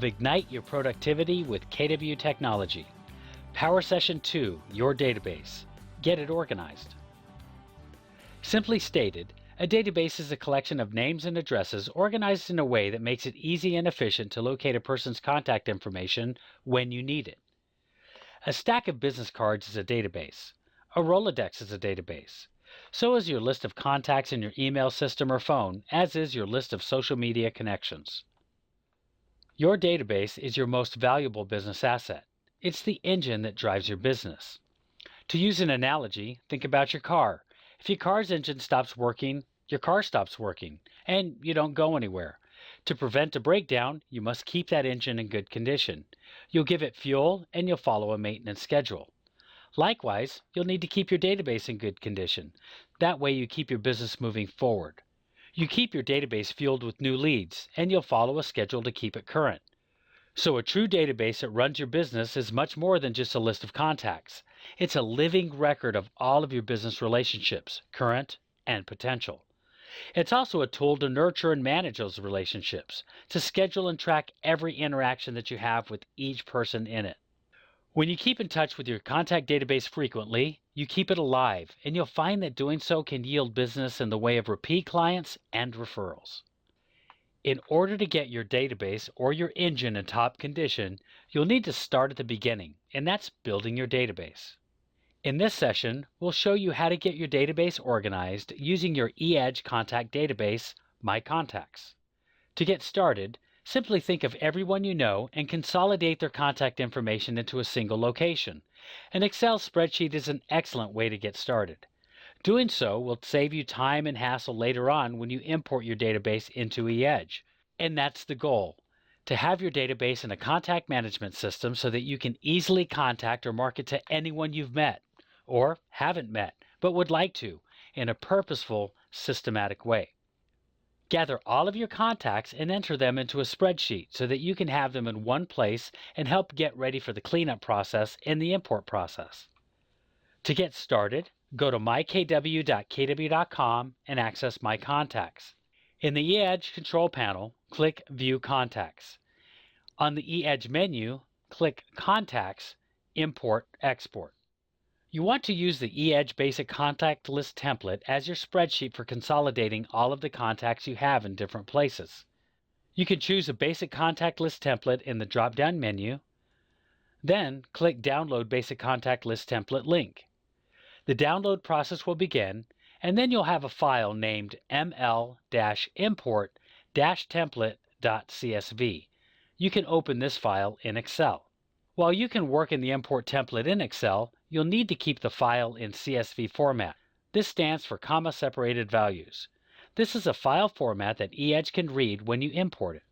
Ignite your productivity with KW Technology. Power Session 2, Your Database. Get it organized. Simply stated, a database is a collection of names and addresses organized in a way that makes it easy and efficient to locate a person's contact information when you need it. A stack of business cards is a database. A Rolodex is a database. So is your list of contacts in your email system or phone, as is your list of social media connections. Your database is your most valuable business asset. It's the engine that drives your business. To use an analogy, think about your car. If your car's engine stops working, your car stops working, and you don't go anywhere. To prevent a breakdown, you must keep that engine in good condition. You'll give it fuel, and you'll follow a maintenance schedule. Likewise, you'll need to keep your database in good condition. That way you keep your business moving forward. You keep your database fueled with new leads, and you'll follow a schedule to keep it current. So a true database that runs your business is much more than just a list of contacts. It's a living record of all of your business relationships, current and potential. It's also a tool to nurture and manage those relationships, to schedule and track every interaction that you have with each person in it. When you keep in touch with your contact database frequently, you keep it alive, and you'll find that doing so can yield business in the way of repeat clients and referrals. In order to get your database or your engine in top condition, you'll need to start at the beginning, and that's building your database. In this session, we'll show you how to get your database organized using your eEdge contact database, myContacts. To get started, simply think of everyone you know and consolidate their contact information into a single location. An Excel spreadsheet is an excellent way to get started. Doing so will save you time and hassle later on when you import your database into eEdge. And that's the goal, to have your database in a contact management system so that you can easily contact or market to anyone you've met, or haven't met, but would like to, in a purposeful, systematic way. Gather all of your contacts and enter them into a spreadsheet so that you can have them in one place and help get ready for the cleanup process and the import process. To get started, go to mykw.kw.com and access My Contacts. In the eEdge control panel, click View Contacts. On the eEdge menu, click Contacts, Import, Export. You want to use the eEdge Basic Contact List template as your spreadsheet for consolidating all of the contacts you have in different places. You can choose a Basic Contact List template in the drop-down menu, then click Download Basic Contact List Template link. The download process will begin, and then you'll have a file named ml-import-template.csv. You can open this file in Excel. While you can work in the import template in Excel, you'll need to keep the file in CSV format. This stands for comma-separated values. This is a file format that eEdge can read when you import it.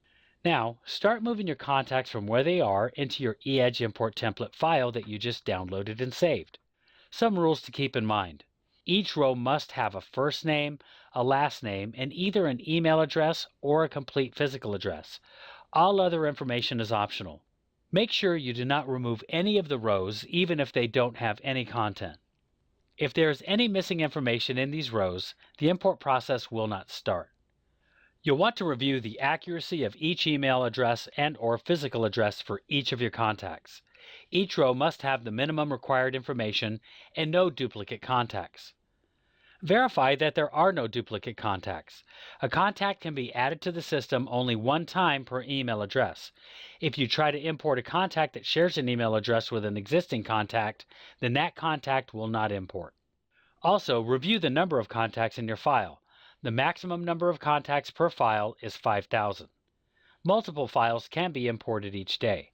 Now, start moving your contacts from where they are into your eEdge import template file that you just downloaded and saved. Some rules to keep in mind. Each row must have a first name, a last name, and either an email address or a complete physical address. All other information is optional. Make sure you do not remove any of the rows, even if they don't have any content. If there is any missing information in these rows, the import process will not start. You'll want to review the accuracy of each email address and/or physical address for each of your contacts. Each row must have the minimum required information and no duplicate contacts. Verify that there are no duplicate contacts. A contact can be added to the system only one time per email address. If you try to import a contact that shares an email address with an existing contact, then that contact will not import. Also, review the number of contacts in your file. The maximum number of contacts per file is 5,000. Multiple files can be imported each day.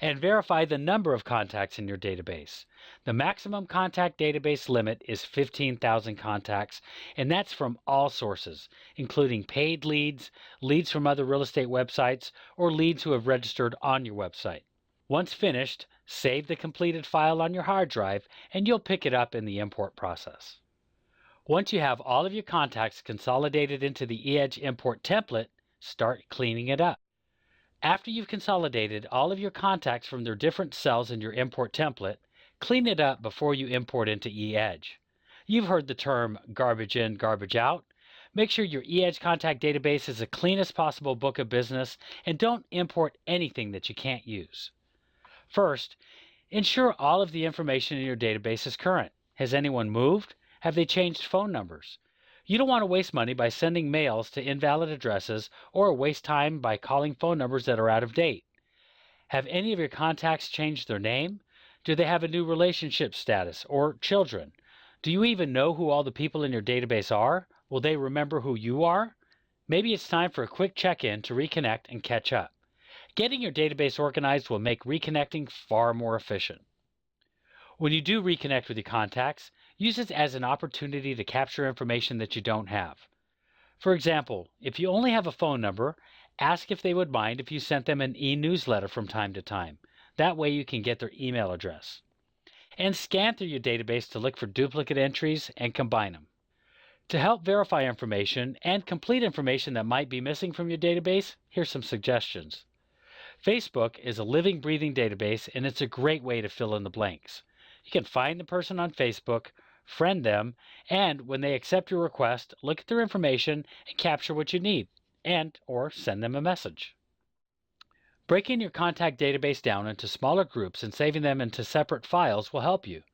And verify the number of contacts in your database. The maximum contact database limit is 15,000 contacts, and that's from all sources, including paid leads, leads from other real estate websites, or leads who have registered on your website. Once finished, save the completed file on your hard drive, and you'll pick it up in the import process. Once you have all of your contacts consolidated into the eEdge import template, start cleaning it up. After you've consolidated all of your contacts from their different cells in your import template, clean it up before you import into eEdge. You've heard the term garbage in, garbage out. Make sure your eEdge contact database is the cleanest possible book of business and don't import anything that you can't use. First, ensure all of the information in your database is current. Has anyone moved? Have they changed phone numbers? You don't want to waste money by sending mails to invalid addresses or waste time by calling phone numbers that are out of date. Have any of your contacts changed their name? Do they have a new relationship status or children? Do you even know who all the people in your database are? Will they remember who you are? Maybe it's time for a quick check-in to reconnect and catch up. Getting your database organized will make reconnecting far more efficient. When you do reconnect with your contacts, use it as an opportunity to capture information that you don't have. For example, if you only have a phone number, ask if they would mind if you sent them an e-newsletter from time to time. That way you can get their email address. And scan through your database to look for duplicate entries and combine them. To help verify information and complete information that might be missing from your database, here's some suggestions. Facebook is a living, breathing database, and it's a great way to fill in the blanks. You can find the person on Facebook, friend them, and when they accept your request, look at their information and capture what you need, or send them a message. Breaking your contact database down into smaller groups and saving them into separate files will help you.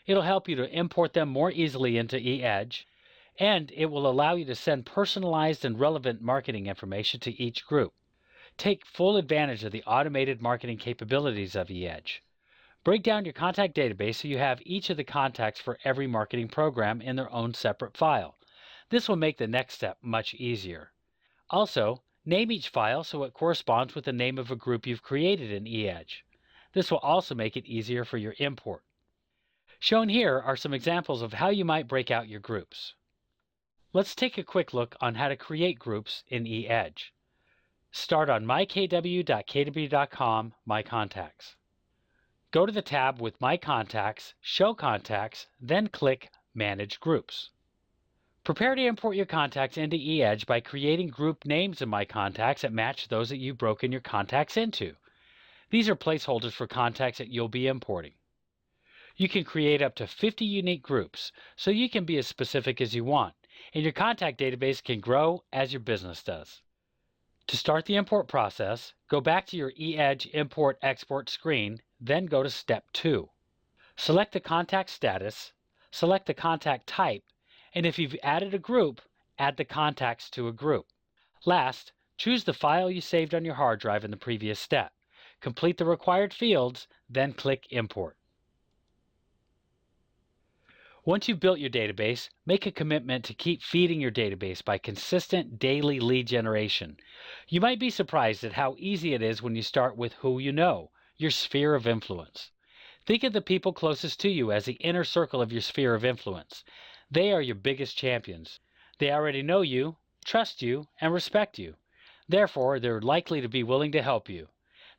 It'll help you to import them more easily into eEdge, and it will allow you to send personalized and relevant marketing information to each group. Take full advantage of the automated marketing capabilities of eEdge. Break down your contact database so you have each of the contacts for every marketing program in their own separate file. This will make the next step much easier. Also, name each file so it corresponds with the name of a group you've created in eEdge. This will also make it easier for your import. Shown here are some examples of how you might break out your groups. Let's take a quick look on how to create groups in eEdge. Start on mykw.kw.com myContacts. Go to the tab with myContacts, Show Contacts, then click Manage Groups. Prepare to import your contacts into eEdge by creating group names in myContacts that match those that you've broken your contacts into. These are placeholders for contacts that you'll be importing. You can create up to 50 unique groups, so you can be as specific as you want, and your contact database can grow as your business does. To start the import process, go back to your eEdge Import-Export screen, then go to Step 2. Select the contact status, select the contact type, and if you've added a group, add the contacts to a group. Last, choose the file you saved on your hard drive in the previous step. Complete the required fields, then click Import. Once you've built your database, make a commitment to keep feeding your database by consistent daily lead generation. You might be surprised at how easy it is when you start with who you know, your sphere of influence. Think of the people closest to you as the inner circle of your sphere of influence. They are your biggest champions. They already know you, trust you, and respect you. Therefore, they're likely to be willing to help you.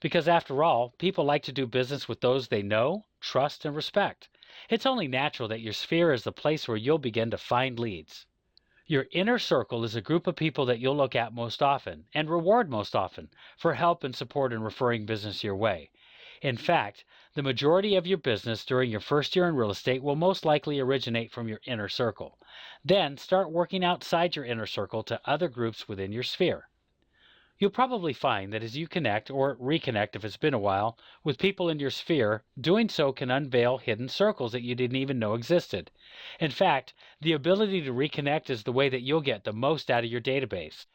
Because after all, people like to do business with those they know, trust, and respect. It's only natural that your sphere is the place where you'll begin to find leads. Your inner circle is a group of people that you'll look at most often and reward most often for help and support in referring business your way. In fact, the majority of your business during your first year in real estate will most likely originate from your inner circle. Then start working outside your inner circle to other groups within your sphere. You'll probably find that as you connect, or reconnect if it's been a while, with people in your sphere, doing so can unveil hidden circles that you didn't even know existed. In fact, the ability to reconnect is the way that you'll get the most out of your database.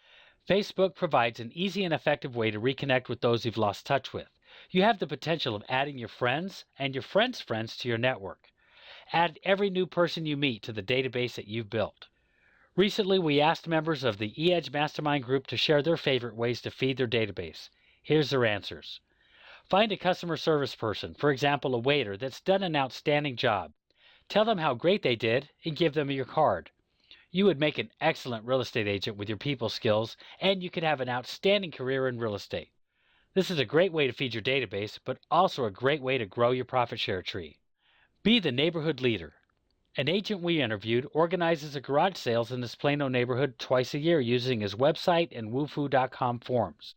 Facebook provides an easy and effective way to reconnect with those you've lost touch with. You have the potential of adding your friends and your friends' friends to your network. Add every new person you meet to the database that you've built. Recently, we asked members of the eEdge Mastermind group to share their favorite ways to feed their database. Here's their answers. Find a customer service person, for example, a waiter, that's done an outstanding job. Tell them how great they did and give them your card. You would make an excellent real estate agent with your people skills, and you could have an outstanding career in real estate. This is a great way to feed your database, but also a great way to grow your profit share tree. Be the neighborhood leader. An agent we interviewed organizes a garage sales in this Plano neighborhood twice a year using his website and woofu.com forms.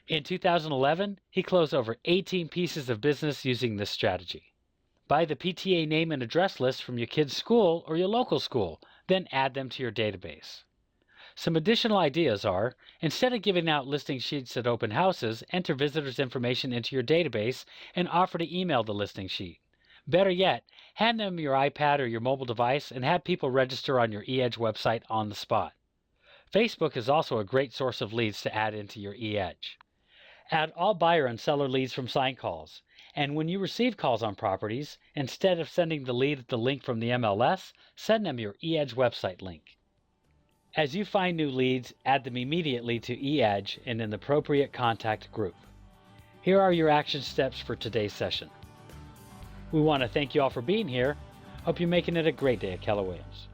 In 2011, he closed over 18 pieces of business using this strategy. Buy the PTA name and address list from your kid's school or your local school, then add them to your database. Some additional ideas are, instead of giving out listing sheets at open houses, enter visitors' information into your database and offer to email the listing sheet. Better yet, hand them your iPad or your mobile device and have people register on your eEdge website on the spot. Facebook is also a great source of leads to add into your eEdge. Add all buyer and seller leads from sign calls. And when you receive calls on properties, instead of sending the lead the link from the MLS, send them your eEdge website link. As you find new leads, add them immediately to eEdge in an appropriate contact group. Here are your action steps for today's session. We want to thank you all for being here. Hope you're making it a great day at Keller Williams.